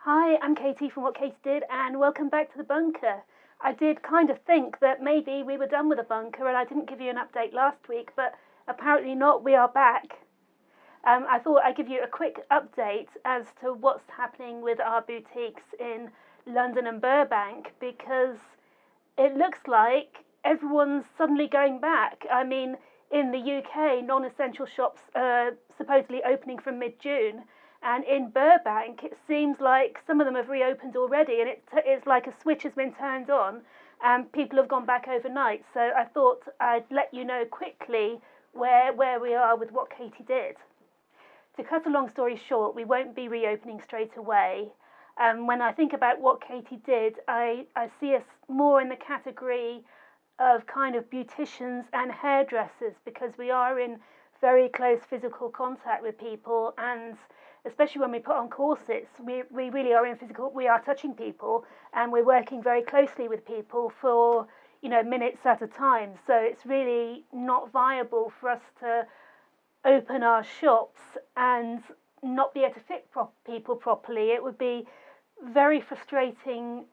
Hi, I'm Katie from What Katie Did, and welcome back to the bunker. I did kind of think that maybe we were done with the bunker, and I didn't give you an update last week, but apparently not. We are back. I thought I'd give you a quick update as to what's happening with our boutiques in London and Burbank, because it looks like everyone's suddenly going back. I mean, in the UK, non-essential shops are supposedly opening from mid-June, and in Burbank, it seems like some of them have reopened already, and it's like a switch has been turned on, and people have gone back overnight. So I thought I'd let you know quickly where we are with what Katie did. To cut a long story short, we won't be reopening straight away. When I think about what Katie did, I see us more in the category of kind of beauticians and hairdressers, because we are in very close physical contact with people, and especially when we put on corsets, we really are in physical, we are touching people, and we're working very closely with people for minutes at a time. So it's really not viable for us to open our shops and not be able to fit people properly. It would be very frustrating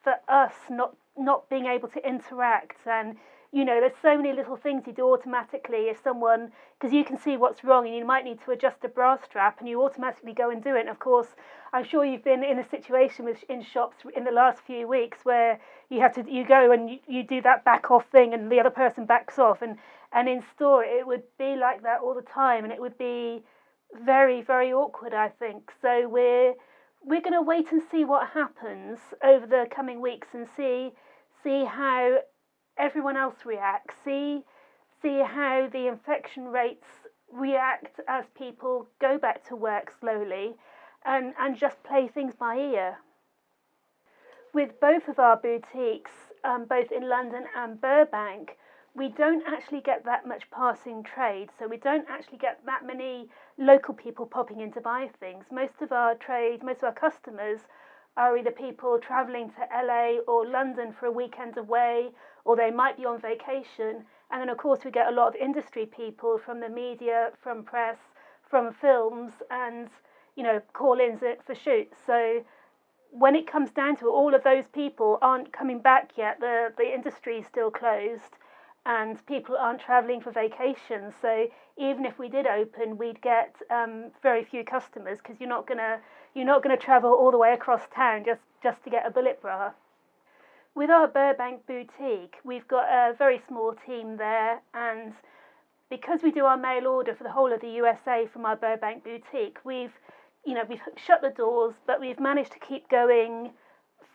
for us not being able to interact. And there's so many little things you do automatically if someone, because you can see what's wrong and you might need to adjust a bra strap, and you automatically go and do it. And of course, I'm sure you've been in a situation in shops in the last few weeks where you go and you do that back off thing, and the other person backs off, and in store it would be like that all the time, and it would be very, very awkward, I think. So we're going to wait and see what happens over the coming weeks, and see how everyone else reacts, see how the infection rates react as people go back to work slowly, and just play things by ear. With both of our boutiques, both in London and Burbank, we don't actually get that much passing trade, so we don't actually get that many local people popping in to buy things. Most of our customers are either people travelling to LA or London for a weekend away, or they might be on vacation. And then of course we get a lot of industry people from the media, from press, from films, and call-ins for shoots. So when it comes down to it, all of those people aren't coming back yet. The industry is still closed, and people aren't travelling for vacations. So even if we did open, we'd get very few customers, because you're not gonna travel all the way across town just to get a bullet bra. With our Burbank boutique, we've got a very small team there, and because we do our mail order for the whole of the USA from our Burbank boutique, we've shut the doors, but we've managed to keep going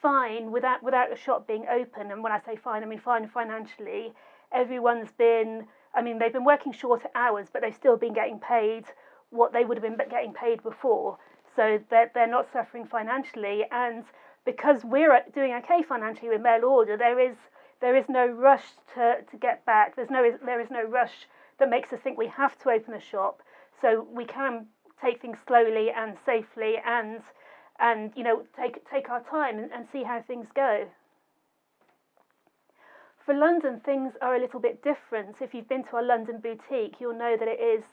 fine without the shop being open. And when I say fine, I mean fine financially. Everyone's been, they've been working shorter hours, but they've still been getting paid what they would have been getting paid before. So they're not suffering financially. And because we're doing okay financially with mail order, there is no rush to get back. There is no rush that makes us think we have to open a shop. So we can take things slowly and safely, and take our time and see how things go. For London, things are a little bit different. If you've been to our London boutique, you'll know that it is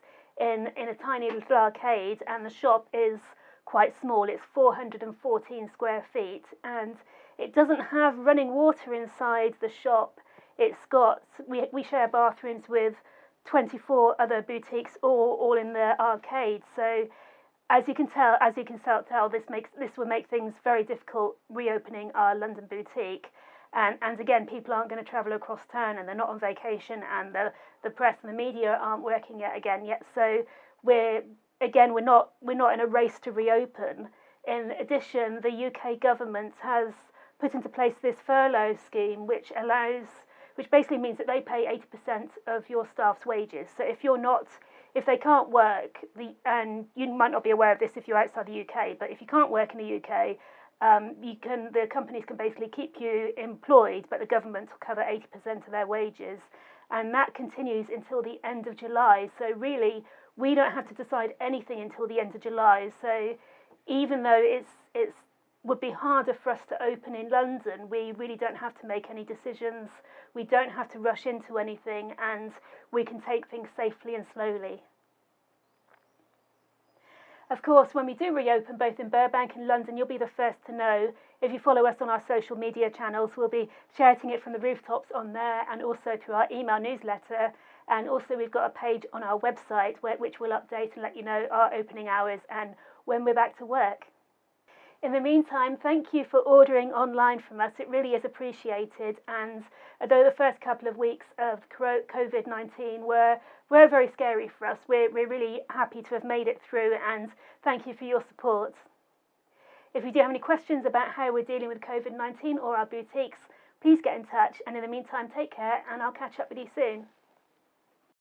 in a tiny little arcade, and the shop is quite small. It's 414 square feet, and it doesn't have running water inside the shop. We share bathrooms with 24 other boutiques, all in the arcade. So as you can tell, this will make things very difficult reopening our London boutique. And again, people aren't going to travel across town, and they're not on vacation, and the press and the media aren't working yet. So we're not in a race to reopen. In addition, the UK government has put into place this furlough scheme, which basically means that they pay 80% of your staff's wages. So if they can't work, and you might not be aware of this if you're outside the UK, but if you can't work in the UK, the companies can basically keep you employed, but the government will cover 80% of their wages, and that continues until the end of July. So really, we don't have to decide anything until the end of July. So even though it would be harder for us to open in London, we really don't have to make any decisions. We don't have to rush into anything, and we can take things safely and slowly. Of course, when we do reopen both in Burbank and London, you'll be the first to know. If you follow us on our social media channels, we'll be shouting it from the rooftops on there and also through our email newsletter. And also we've got a page on our website which will update and let you know our opening hours and when we're back to work. In the meantime, thank you for ordering online from us. It really is appreciated. And although the first couple of weeks of COVID-19 were very scary for us, we're really happy to have made it through, and thank you for your support. If you do have any questions about how we're dealing with COVID-19 or our boutiques, please get in touch. And in the meantime, take care, and I'll catch up with you soon.